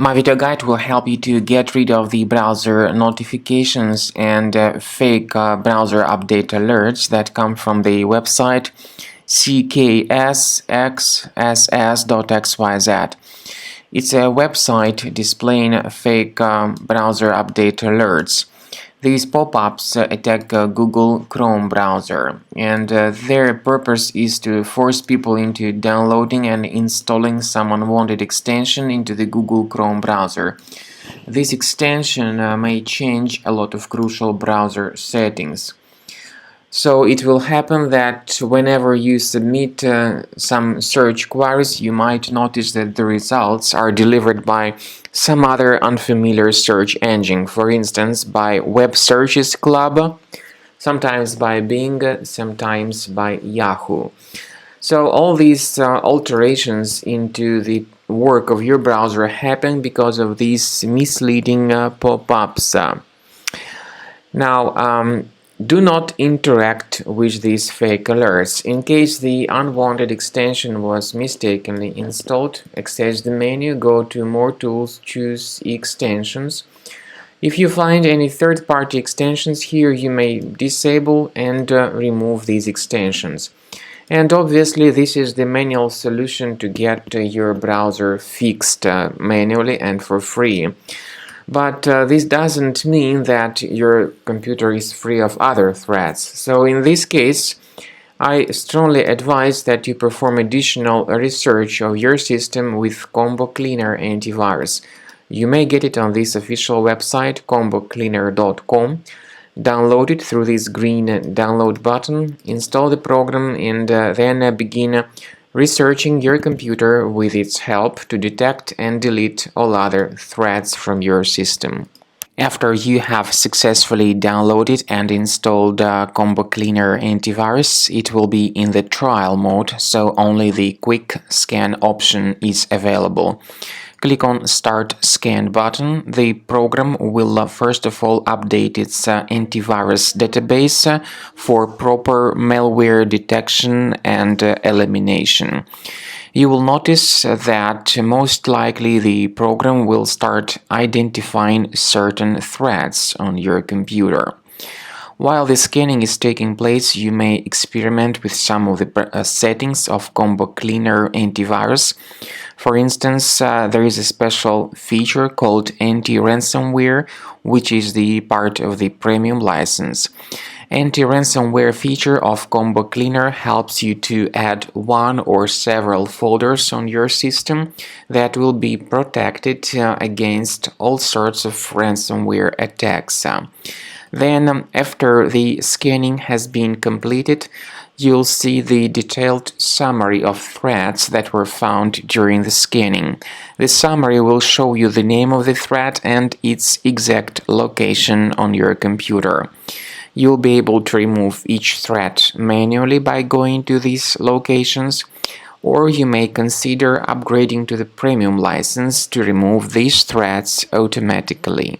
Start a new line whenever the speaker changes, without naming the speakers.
My video guide will help you to get rid of the browser notifications and fake browser update alerts that come from the website Cksxss.xyz. It's a website displaying fake browser update alerts. These pop-ups attack Google Chrome browser, and their purpose is to force people into downloading and installing some unwanted extension into the Google Chrome browser. This extension may change a lot of crucial browser settings. So it will happen that whenever you submit some search queries, you might notice that the results are delivered by some other unfamiliar search engine, for instance by Web Searches Club, sometimes by Bing, sometimes by Yahoo. So all these alterations into the work of your browser happen because of these misleading pop-ups. Now, do not interact with these fake alerts. In case the unwanted extension was mistakenly installed, access the menu, go to More Tools, choose Extensions. If you find any third-party extensions here, you may disable and remove these extensions. And obviously this is the manual solution to get your browser fixed manually and for free. But this doesn't mean that your computer is free of other threats. So in this case, I strongly advise that you perform additional research of your system with Combo Cleaner antivirus. You may get it on this official website, combocleaner.com. Download it through this green download button, install the program, and then begin researching your computer with its help to detect and delete all other threats from your system. After you have successfully downloaded and installed Combo Cleaner antivirus, it will be in the trial mode, so only the quick scan option is available. Click on Start Scan button. The program will first of all update its antivirus database for proper malware detection and elimination. You will notice that most likely the program will start identifying certain threats on your computer. While the scanning is taking place, you may experiment with some of the settings of Combo Cleaner antivirus. For instance, there is a special feature called anti-ransomware, which is the part of the premium license. Anti-ransomware feature of Combo Cleaner helps you to add one or several folders on your system that will be protected against all sorts of ransomware attacks. Then, after the scanning has been completed, you'll see the detailed summary of threats that were found during the scanning. The summary will show you the name of the threat and its exact location on your computer. You'll be able to remove each threat manually by going to these locations, or you may consider upgrading to the premium license to remove these threats automatically.